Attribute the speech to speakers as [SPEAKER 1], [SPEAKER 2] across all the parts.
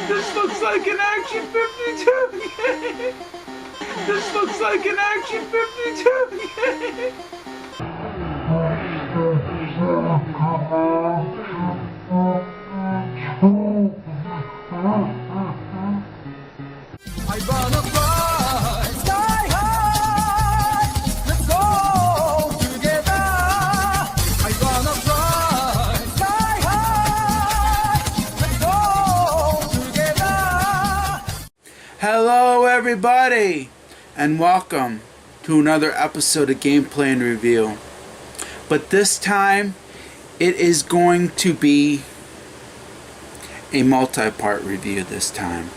[SPEAKER 1] This looks like an Action 52 game. This looks like an Action 52 game. I wanna fly sky high. Let's go together. I wanna fly sky high. Let's go together. Hello, everybody, and welcome to another episode of Gameplay and Review. But this time, it is going to be a multi-part review this time.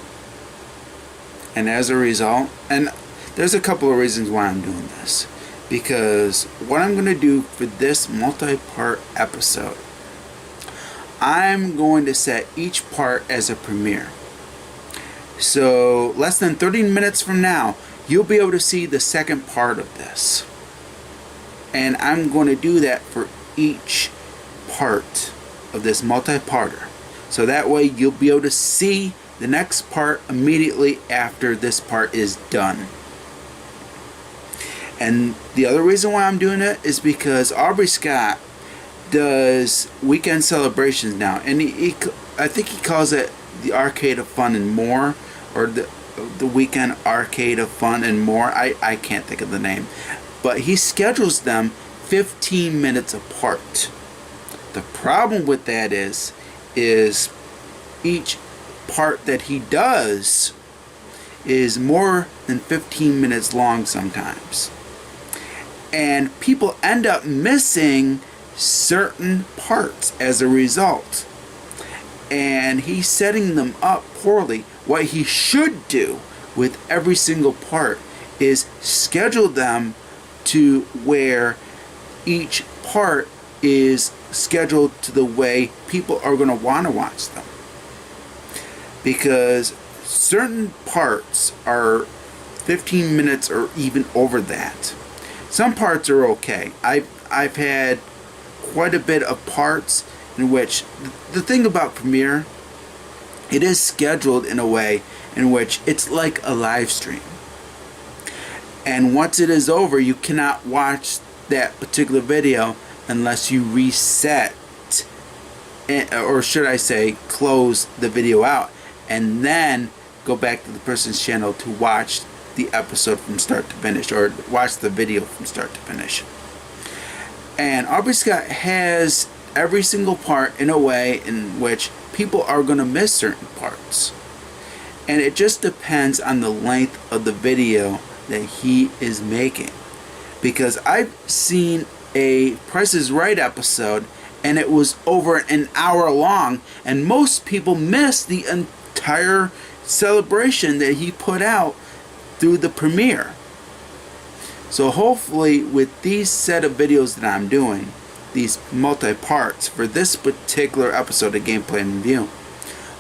[SPEAKER 1] And as a result, and there's a couple of reasons why I'm doing this. Because what I'm going to do for this multi-part episode, I'm going to set each part as a premiere. So less than 30 minutes from now, you'll be able to see the second part of this. And I'm going to do that for each part of this multi-parter. So that way you'll be able to see the next part immediately after this part is done. And the other reason why I'm doing it is because Aubrey Scott does weekend celebrations now. And I think he calls it the Arcade of Fun and More, or the Weekend Arcade of Fun and More. I can't think of the name. But he schedules them 15 minutes apart. The problem with that is each part that he does is more than 15 minutes long sometimes. And people end up missing certain parts as a result. And he's setting them up poorly. What he should do with every single part is schedule them to where each part is scheduled to the way people are going to want to watch them. Because certain parts are 15 minutes or even over that. Some parts are okay. I've had quite a bit of parts in which the thing about Premiere, it is scheduled in a way in which it's like a live stream. And once it is over, you cannot watch that particular video unless you reset, or should I say, close the video out, and then go back to the person's channel to watch the episode from start to finish, or watch the video from start to finish. And Aubrey Scott has every single part in a way in which people are going to miss certain parts. And it just depends on the length of the video that he is making. Because I've seen a Price is Right episode and it was over an hour long, and most people missed the entire celebration that he put out through the premiere. So hopefully with these set of videos that I'm doing, these multi-parts for this particular episode of Gameplay and Review,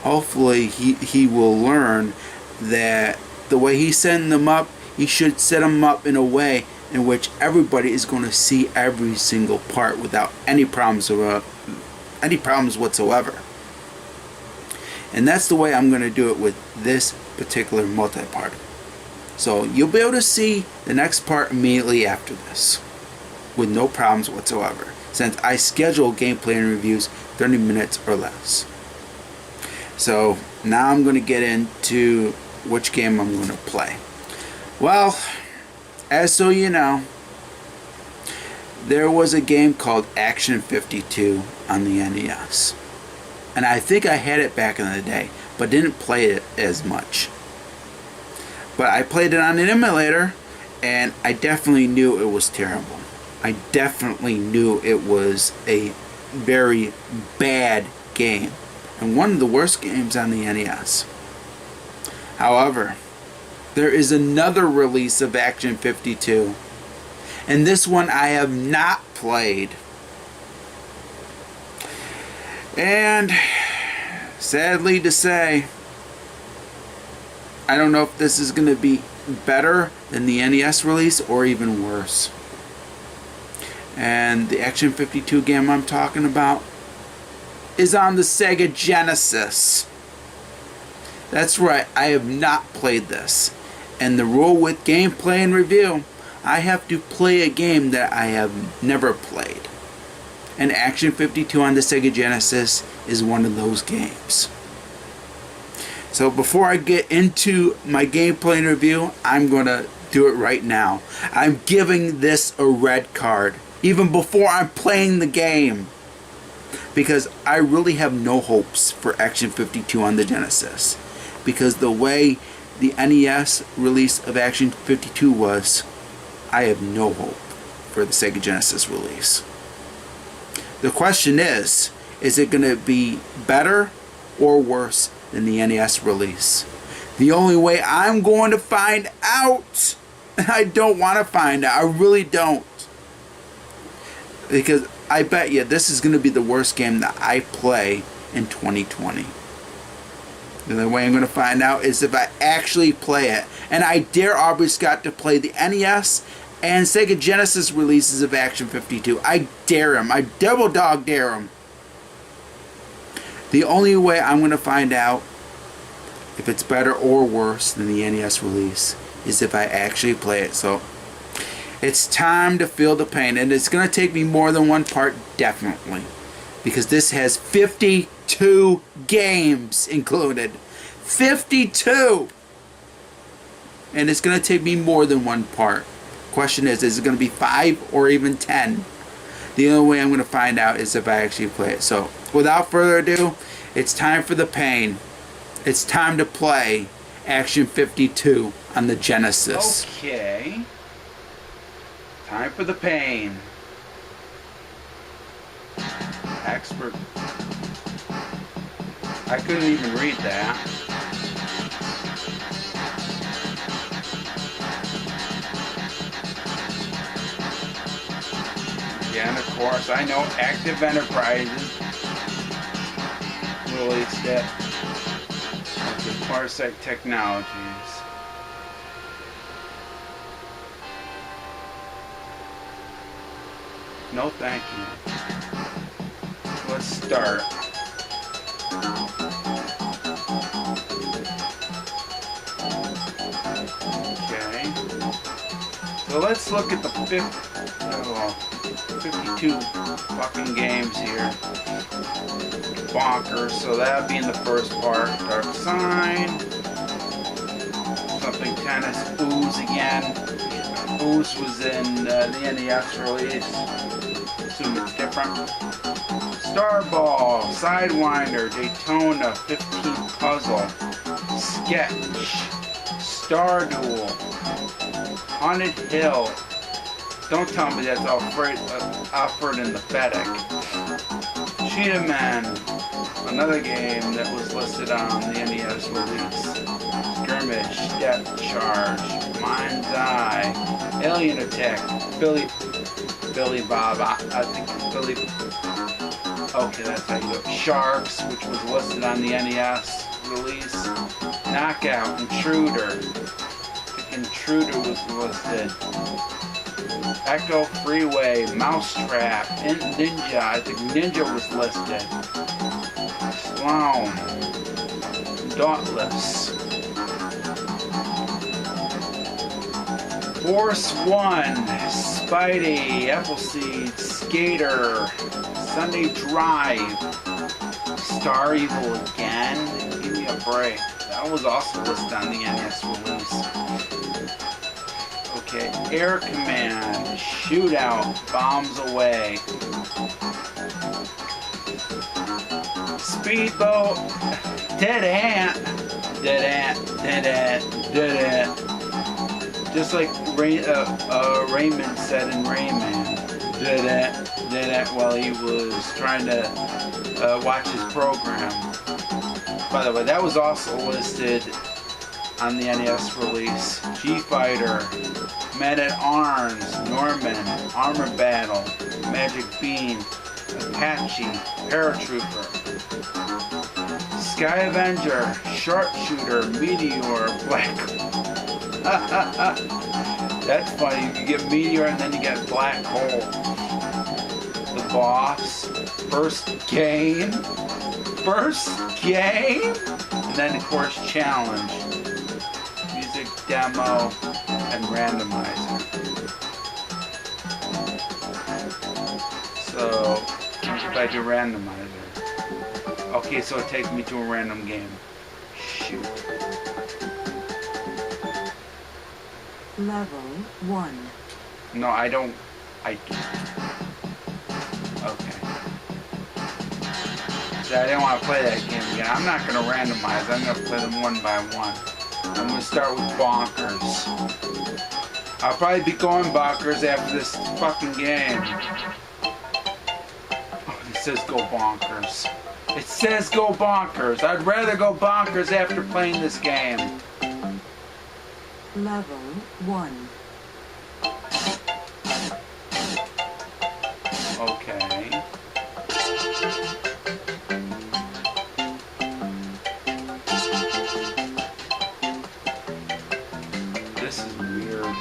[SPEAKER 1] hopefully he will learn that the way he's setting them up, he should set them up in a way in which everybody is going to see every single part without any problems whatsoever. And that's the way I'm going to do it with this particular multi-part. So you'll be able to see the next part immediately after this with no problems whatsoever, since I schedule gameplay and reviews 30 minutes or less. So now I'm going to get into which game I'm going to play. Well, as so you know, there was a game called Action 52 on the NES. And I think I had it back in the day, but didn't play it as much. But I played it on an emulator, and I definitely knew it was terrible. I definitely knew it was a very bad game, and one of the worst games on the NES. However, there is another release of Action 52, and this one I have not played. And sadly to say, I don't know if this is going to be better than the NES release or even worse. And the Action 52 game I'm talking about is on the Sega Genesis. That's right, I have not played this. And the rule with gameplay and review, I have to play a game that I have never played. And Action 52 on the Sega Genesis is one of those games. So before I get into my gameplay and review, I'm going to do it right now. I'm giving this a red card, even before I'm playing the game. Because I really have no hopes for Action 52 on the Genesis. Because the way the NES release of Action 52 was, I have no hope for the Sega Genesis release. The question is it going to be better or worse than the NES release? The only way I'm going to find out, and I don't want to find out, I really don't. Because I bet you this is going to be the worst game that I play in 2020. The only way I'm going to find out is if I actually play it. And I dare Aubrey Scott to play the NES and Sega Genesis releases of Action 52. I dare him. I double dog dare him. The only way I'm going to find out if it's better or worse than the NES release is if I actually play it. So it's time to feel the pain. And it's going to take me more than one part, definitely. Because this has 52 games included. 52! And it's going to take me more than one part. Question is it going to be 5 or even 10? The only way I'm going to find out is if I actually play it. So, without further ado, it's time for the pain. It's time to play Action 52 on the Genesis. Okay. Time for the pain. Expert. I couldn't even read that. Yeah, and of course, I know Active Enterprises released it. Okay, Farsight Technologies. No, thank you. Let's start. Okay. So let's look at the 52 fucking games here. Bonkers. So that would be in the first part. Dark Sign. Something tennis. Ooze again. Ooze was in the NES release. Assume it's different. Starball. Sidewinder. Daytona. 15 Puzzle. Sketch. Star Duel. Haunted Hill. Don't tell me that's Alfred and the Fennec. Cheetah Man. Another game that was listed on the NES release. Skirmish. Depth Charge. Mind's Eye. Alien Attack. Billy Bob. I think Billy. Okay, that's how you do it. Sharks, which was listed on the NES release. Knockout. Intruder. Intruder was listed. Echo Freeway, Mousetrap, Ninja. I think Ninja was listed. Sloan, Dauntless, Force One, Spidey, Appleseed, Skater, Sunday Drive, Star Evil again. Give me a break. That was also listed on the NES release. Okay, Air Command, Shootout, Bombs Away. Speedboat, Dead Ant. Just like Raymond said in Rayman. Dead Ant while he was trying to watch his program. By the way, that was also listed on the NES release. G-Fighter, Man-at-Arms, Norman, Armor Battle, Magic Beam, Apache, Paratrooper, Sky Avenger, Sharpshooter, Meteor, Black. That's funny. You get Meteor and then you get Black Hole. The Boss, First Game. And then of course challenge, music demo, and randomizer. So if I do randomizer, okay, so it takes me to a random game. Shoot.
[SPEAKER 2] Level 1.
[SPEAKER 1] No, I don't. Okay. See, I didn't want to play that game again. I'm not going to randomize. I'm going to play them one by one. I'm going to start with bonkers. I'll probably be going bonkers after this fucking game. Oh, it says go bonkers. It says go bonkers. I'd rather go bonkers after playing this game.
[SPEAKER 2] Level 1.
[SPEAKER 1] Okay. This is weird.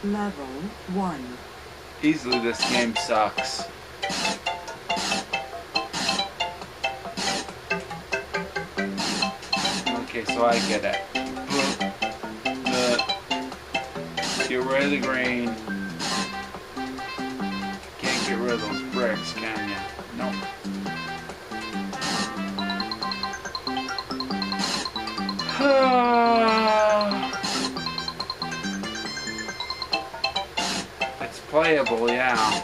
[SPEAKER 2] Level 1.
[SPEAKER 1] Easily this game sucks. Okay, so I get it. Get rid of the green. Can't get rid of those bricks, can ya? Nope. It's playable, yeah.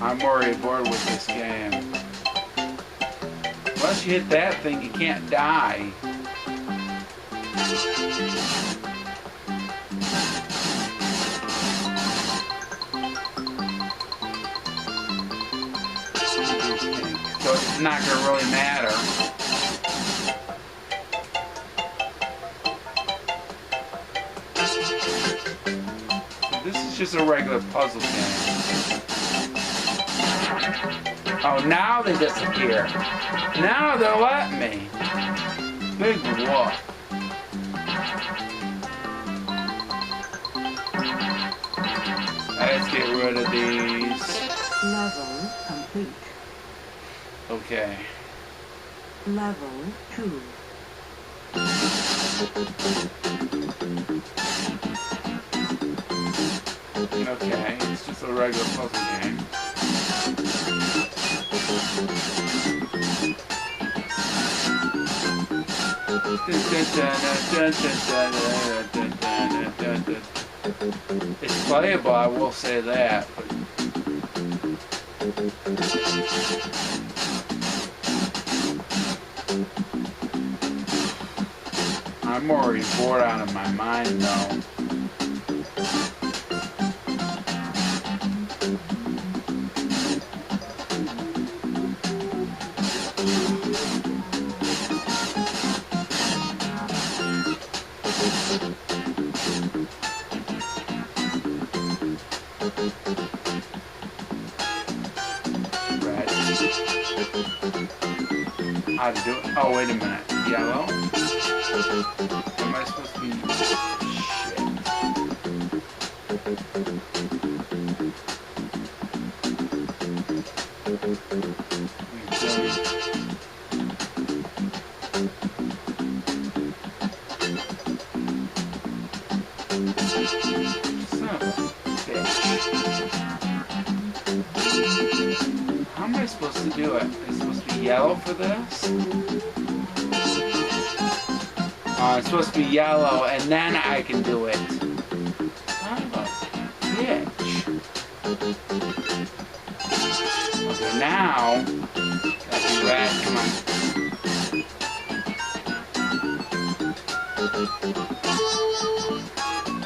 [SPEAKER 1] I'm already bored with this game. Once you hit that thing, you can't die. So it's not going to really matter. This is just a regular puzzle game. Oh, now they disappear. Now they're letting me. Big whoop. Let's get rid of these.
[SPEAKER 2] Level complete.
[SPEAKER 1] Okay.
[SPEAKER 2] Level 2.
[SPEAKER 1] Okay, it's just a regular puzzle game. It's playable, I will say that. I'm already bored out of my mind though. Red. How to do it? Oh, wait a minute. Yellow? Am I supposed to be... How am I supposed to do it? Is it supposed to be yellow for this? It's supposed to be yellow and then I can do it. Son of a bitch. Okay, now, gotta be red, come on.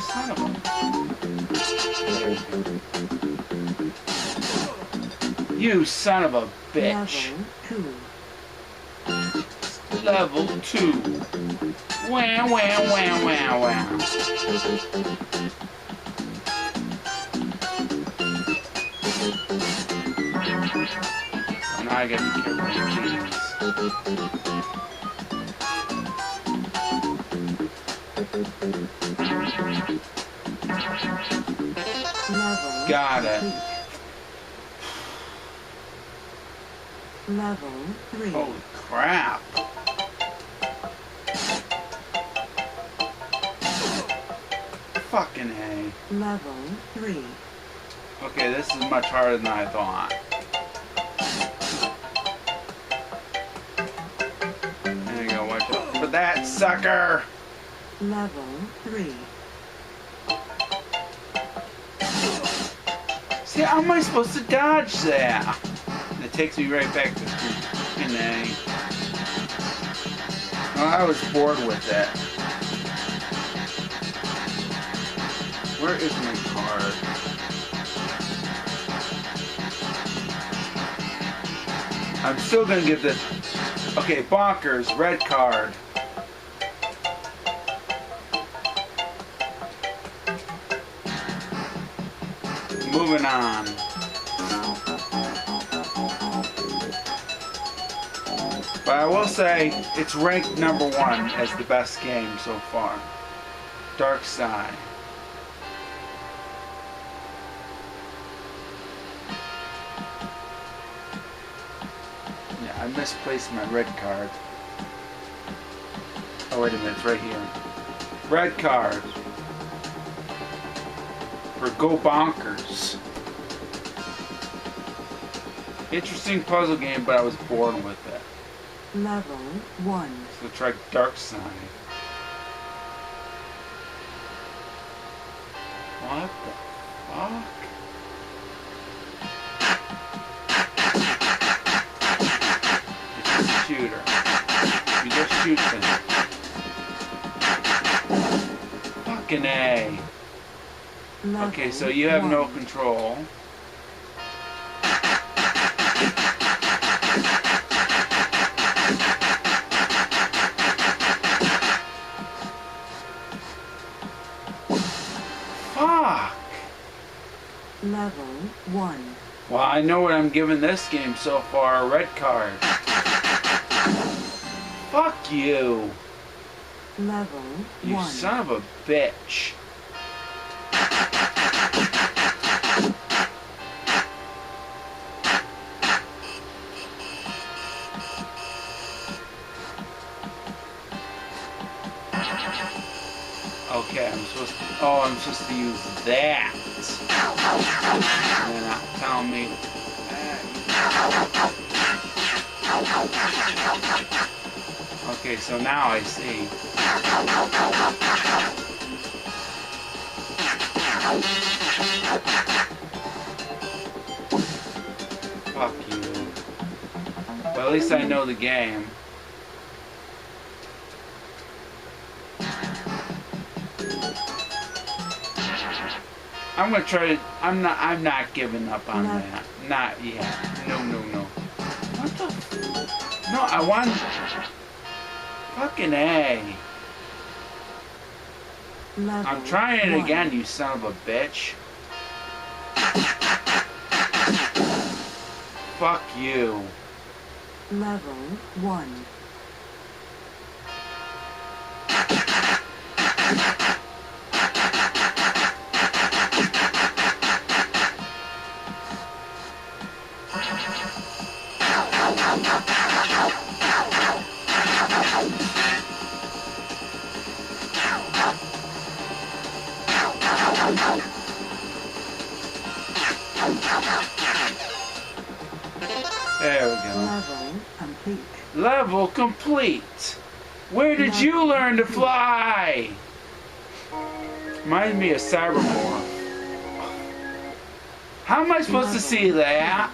[SPEAKER 1] Son of a... You son of a bitch. Level 2. Wow, wow, wow, wow, wow. So now I gotta be careful with these.
[SPEAKER 2] Level
[SPEAKER 1] Got it.
[SPEAKER 2] complete. Level 3.
[SPEAKER 1] Holy crap. Fucking A.
[SPEAKER 2] Level 3.
[SPEAKER 1] Okay, this is much harder than I thought. There you go, watch out for that sucker!
[SPEAKER 2] Level 3.
[SPEAKER 1] See, how am I supposed to dodge that? It takes me right back to fucking A. Well, I was bored with it. Where is my card? I'm still gonna get this. Okay, bonkers, red card. Moving on. But I will say, it's ranked number 1 as the best game so far. Dark Side. Yeah, I misplaced my red card. Oh, wait a minute, it's right here. Red card. For Go Bonkers. Interesting puzzle game, but I was bored with it.
[SPEAKER 2] Level 1.
[SPEAKER 1] So try Dark Side. What the fuck? It's just a shooter. You just shoot things. Fucking A.
[SPEAKER 2] Level
[SPEAKER 1] Okay, so you have no
[SPEAKER 2] 1.
[SPEAKER 1] control. Fuck!
[SPEAKER 2] Level 1.
[SPEAKER 1] Well, I know what I'm giving this game so far, a red card. Fuck you!
[SPEAKER 2] Level
[SPEAKER 1] You
[SPEAKER 2] 1.
[SPEAKER 1] son of a bitch. Okay, I'm supposed to. Oh, I'm supposed to use that. And they're not telling me. Okay, so now I see. Fuck you. Well, at least I know the game. I'm gonna try to. I'm not giving up on
[SPEAKER 2] No.
[SPEAKER 1] that. Not yet. No, no, no. What the? No, I want. Fucking A.
[SPEAKER 2] Level
[SPEAKER 1] I'm trying it
[SPEAKER 2] 1.
[SPEAKER 1] again, you son of a bitch. Fuck you.
[SPEAKER 2] Level 1.
[SPEAKER 1] There we go.
[SPEAKER 2] Level complete.
[SPEAKER 1] Level complete. Where did you learn to fly? Reminds me of Cybermore. How am I supposed to see that?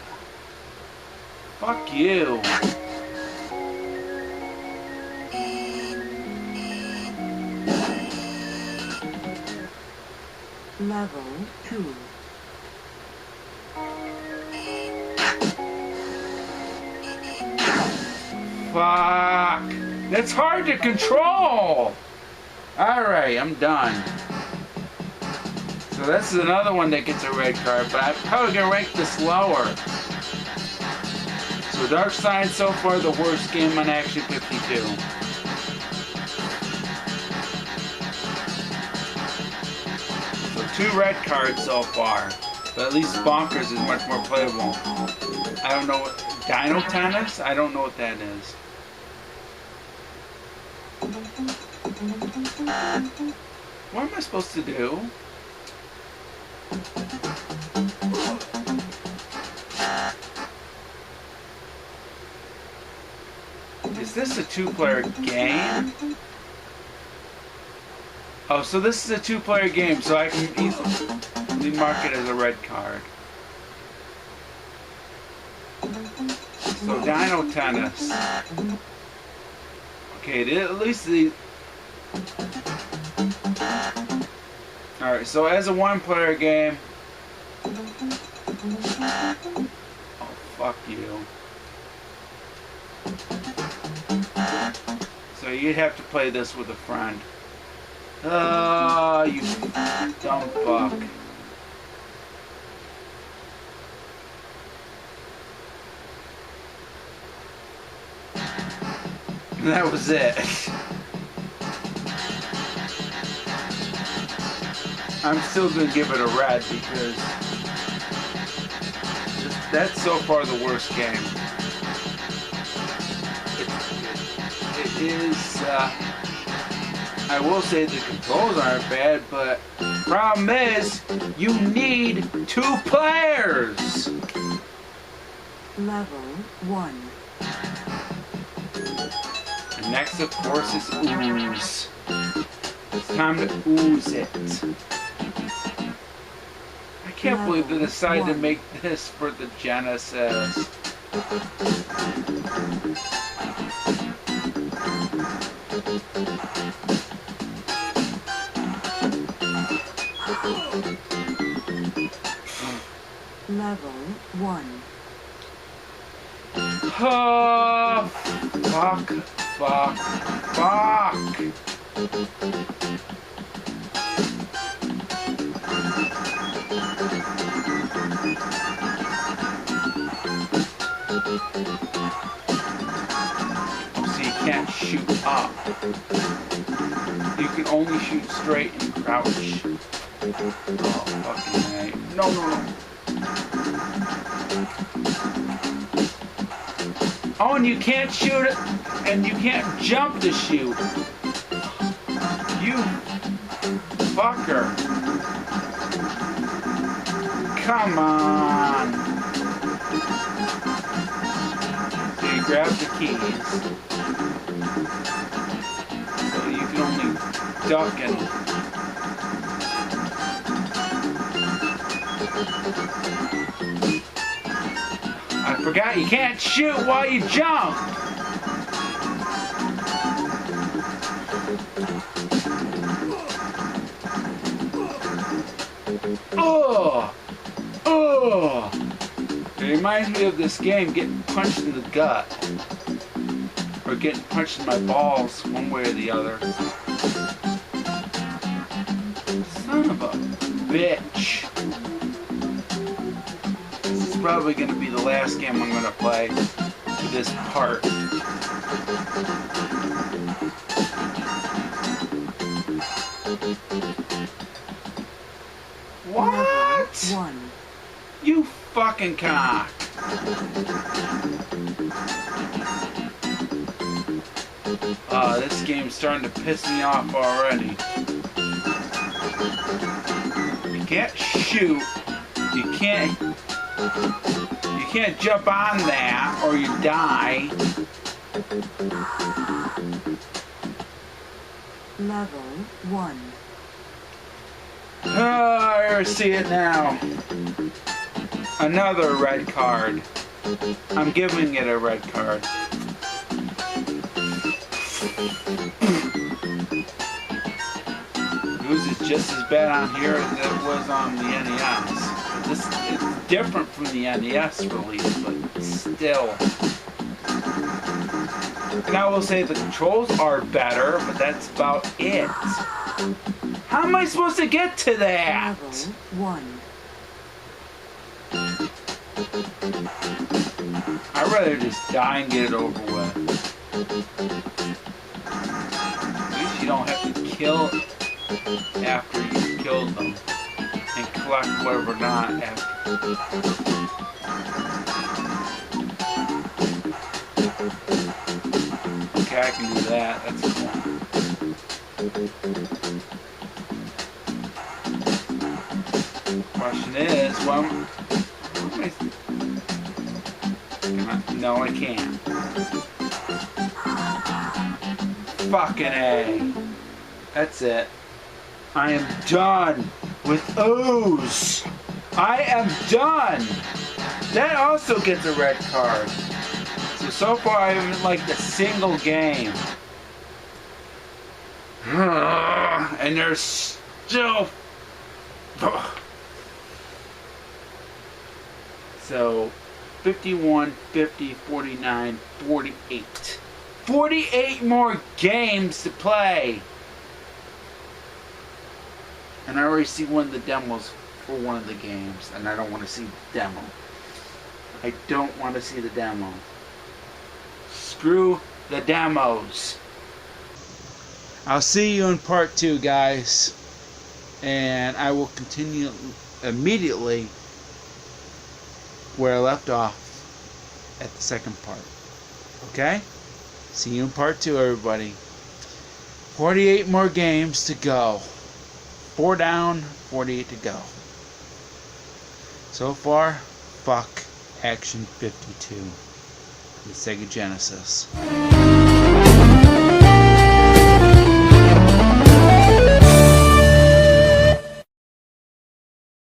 [SPEAKER 1] Fuck you.
[SPEAKER 2] Level 2.
[SPEAKER 1] Fuck. That's hard to control. Alright, I'm done. So this is another one that gets a red card, but I'm probably gonna rank this lower. So Dark Side so far the worst game on Action 52. So 2 red cards so far. But at least Bonkers is much more playable. I don't know what... Dino Tennis? I don't know what that is. What am I supposed to do? Is this a two-player game? Oh, so this is a two-player game, so I can easily mark it as a red card. So Dino Tennis. Okay, at least the... Alright, so as a one-player game... Oh, fuck you. So you'd have to play this with a friend. Oh, you dumb fuck. That was it. I'm still gonna give it a red because that's so far the worst game. It is, I will say the controls aren't bad, but problem is, you need 2 players!
[SPEAKER 2] Level 1.
[SPEAKER 1] And next, of course, is ooze. It's time to ooze it. I can't believe they decided to make this for the Genesis.
[SPEAKER 2] Level 1.
[SPEAKER 1] Oh, fuck, fuck, fuck. So you can't shoot up. You can only shoot straight and crouch. Oh, fucking right. No, no, no. Oh, and you can't shoot it, and you can't jump to shoot. You fucker. Come on. So you grab the keys. So you can only duck and... I forgot you can't shoot while you jump. Oh, oh! It reminds me of this game, getting punched in the gut, or getting punched in my balls, one way or the other. Son of a bitch. Probably going to be the last game I'm going to play for this part. What?
[SPEAKER 2] 1.
[SPEAKER 1] You fucking cock. This game's starting to piss me off already. You can't shoot. You can't jump on that or you die.
[SPEAKER 2] Level 1.
[SPEAKER 1] Oh, I see it now. Another red card. I'm giving it a red card. Ooze is just as bad on here as it was on the NES. This is different from the NES release, but still. And I will say the controls are better, but that's about it. How am I supposed to get to that?
[SPEAKER 2] Level 1.
[SPEAKER 1] I'd rather just die and get it over with. At least you don't have to kill after you've killed them and collectible or not. Okay, I can do that. That's cool. Question is, well, no, I can't. Fucking A. That's it. I am done with O's. I am done. That also gets a red card. So far I haven't liked a single game. And there's still... So, 51, 50, 49, 48. 48 more games to play! And I already see one of the demos for one of the games, and I don't want to see the demo. I don't want to see the demo. Screw the demos. I'll see you in part 2, guys. And I will continue immediately where I left off at the second part. Okay? See you in part 2, everybody. 48 more games to go. 4 down, 48 to go. So far, fuck Action 52. The Sega Genesis.